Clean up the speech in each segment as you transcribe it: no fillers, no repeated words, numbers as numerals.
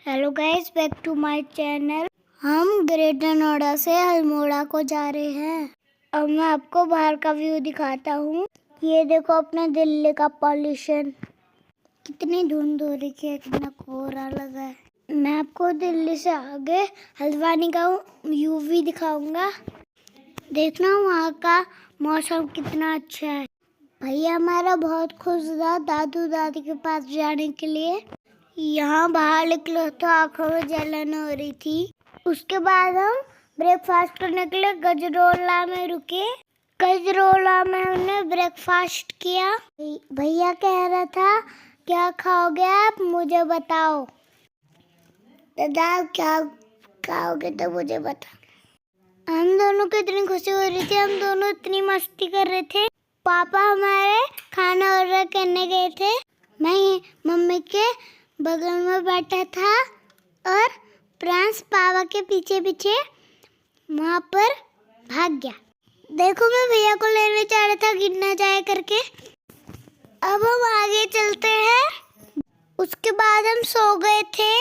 Hello guys, back to my channel. हम greater Noida से अल्मोड़ा को जा रहे हैं। अब मैं आपको बाहर का व्यू दिखाता हूँ। ये देखो अपने दिल्ली का पॉल्यूशन, कितनी धुंध हो रही है, कितना कोहरा लगा है। मैं आपको दिल्ली से आगे हल्द्वानी का व्यू भी दिखाऊंगा। देखना वहाँ का मौसम कितना अच्छा है। भैया हमारा बहुत खुश था दादू दादी के पास जाने के लिए। यहाँ बाहर निकलो तो आंखों में जलन हो रही थी। उसके बाद हम ब्रेकफास्ट करने के लिए गजरोला में रुके। गजरोला में हमने ब्रेकफास्ट किया। भैया कह रहा था क्या खाओगे आप, मुझे बताओ। दादा क्या खाओगे तो मुझे बताओ। हम दोनों को इतनी खुशी हो रही थी, हम दोनों इतनी मस्ती कर रहे थे। पापा हमारे खाना ऑर्डर करने गए थे। मैं मम्मी के बगल में बैठा था और प्रिंस पापा के पीछे पीछे वहाँ पर भाग गया। देखो मैं भैया को लेने जा रहा था गिर ना जाए करके। अब हम आगे चलते हैं। उसके बाद हम सो गए थे।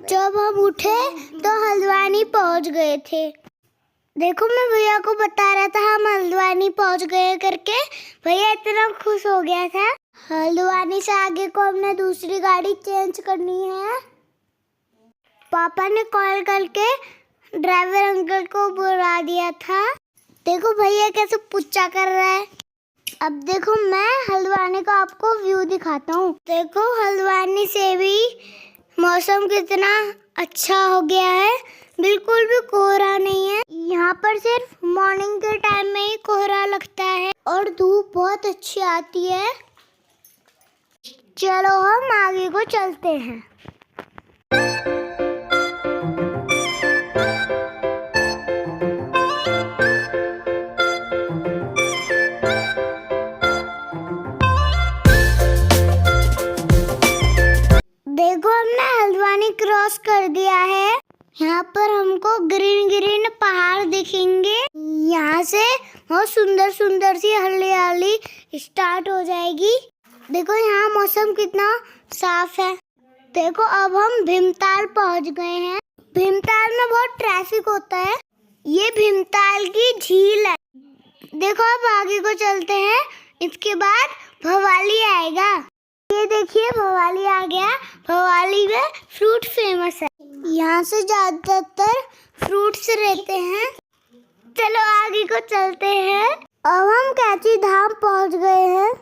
जब हम उठे तो हल्द्वानी पहुँच गए थे। देखो मैं भैया को बता रहा था हम हल्द्वानी पहुँच गए करके। भैया इतना खुश हो गया था। हल्द्वानी से आगे को हमने दूसरी गाड़ी चेंज करनी है। पापा ने कॉल करके ड्राइवर अंकल को बुला दिया था। देखो भैया कैसे पुच्चा कर रहा है। अब देखो मैं हल्द्वानी का आपको व्यू दिखाता हूँ। देखो हल्द्वानी से भी मौसम कितना अच्छा हो गया है, बिल्कुल भी कोहरा नहीं है। यहाँ पर सिर्फ मॉर्निंग के टाइम में ही कोहरा लगता है और धूप बहुत अच्छी आती है। चलो हम आगे को चलते हैं। देखो हमने हल्द्वानी क्रॉस कर दिया है। यहाँ पर हमको ग्रीन ग्रीन पहाड़ दिखेंगे। यहाँ से बहुत सुंदर सुंदर सी हरियाली स्टार्ट हो जाएगी। देखो यहाँ मौसम कितना साफ है। देखो अब हम भीमताल पहुँच गए हैं। भीमताल में बहुत ट्रैफिक होता है। ये भीमताल की झील है। देखो अब आगे को चलते हैं। इसके बाद भवाली आएगा। ये देखिए भवाली आ गया। भवाली में फ्रूट फेमस है। यहाँ से ज्यादातर फ्रूट्स रहते हैं। चलो आगे को चलते हैं। अब हम कैची धाम पहुँच गए हैं।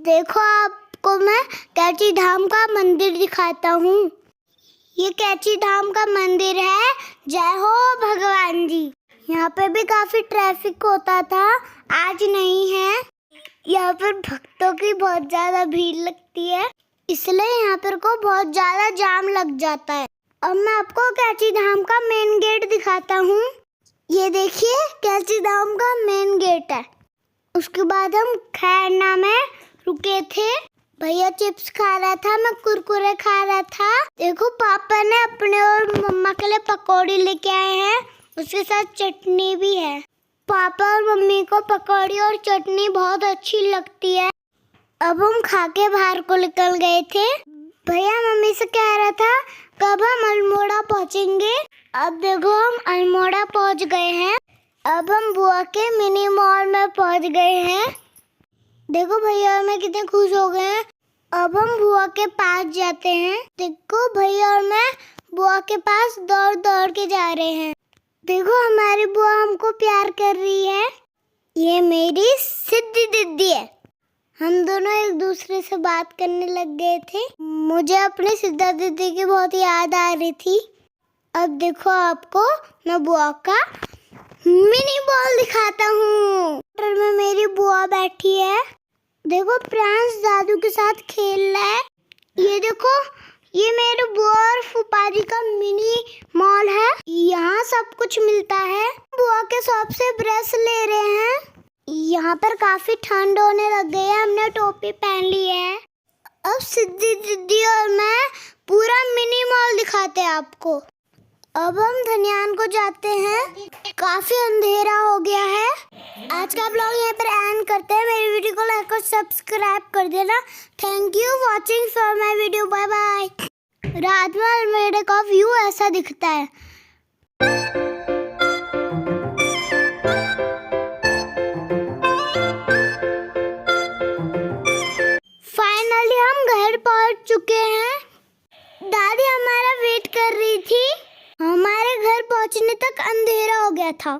देखो आपको मैं कैची धाम का मंदिर दिखाता हूँ। ये कैची धाम का मंदिर है। जय हो भगवान जी। यहाँ पे भी काफी ट्रैफिक होता था, आज नहीं है। यहाँ पर भक्तों की बहुत ज्यादा भीड़ लगती है, इसलिए यहाँ पर को बहुत ज्यादा जाम लग जाता है। अब मैं आपको कैची धाम का मेन गेट दिखाता हूँ। ये देखिए कैची धाम का मेन गेट है। उसके बाद हम खैरना में रुके थे। भैया चिप्स खा रहा था, मैं कुरकुरे खा रहा था। देखो पापा ने अपने और मम्मा के लिए पकौड़ी लेके आए हैं, उसके साथ चटनी भी है। पापा और मम्मी को पकौड़ी और चटनी बहुत अच्छी लगती है। अब हम खा के बाहर को निकल गए थे। भैया मम्मी से कह रहा था कब हम अल्मोड़ा पहुँचेंगे। अब देखो हम अल्मोड़ा पहुँच गए हैं। अब हम बुआ के मिनी मॉल में पहुँच गए हैं। देखो भैया और मैं कितने खुश हो गए हैं। अब हम बुआ के पास जाते हैं। देखो भैया और मैं बुआ के पास दौड़ दौड़ के जा रहे हैं। देखो हमारी बुआ हमको प्यार कर रही है। ये मेरी सिद्धि दीदी है। हम दोनों एक दूसरे से बात करने लग गए थे। मुझे अपनी सिद्धा दीदी की बहुत याद आ रही थी। अब देखो आपको मैं बुआ का मिनी बॉल दिखाता हूँ। में मेरी बुआ बैठी है। देखो प्रिंस दादू के साथ खेल रहा है। ये देखो ये मेरे बुआ और फूफा जी का मिनी मॉल है। यहाँ सब कुछ मिलता है। बुआ के शॉप से ब्रश ले रहे हैं। यहाँ पर काफी ठंड होने लग गई है, हमने टोपी पहन ली है। अब सिद्धि दीदी और मैं पूरा मिनी मॉल दिखाते हैं आपको। अब हम धनियान को जाते हैं। काफी अंधेरा हो गया है। आज का ब्लॉग यहाँ पर एंड करते हैं। मेरी वीडियो को लाइक और सब्सक्राइब कर देना। Thank you watching for my video. Bye bye. रात में अलमेडे का व्यू ऐसा दिखता है। फाइनली हम घर पहुंच चुके हैं। दादी हमारा वेट कर रही थी। हमारे घर पहुंचने तक अंधेरा हो गया था।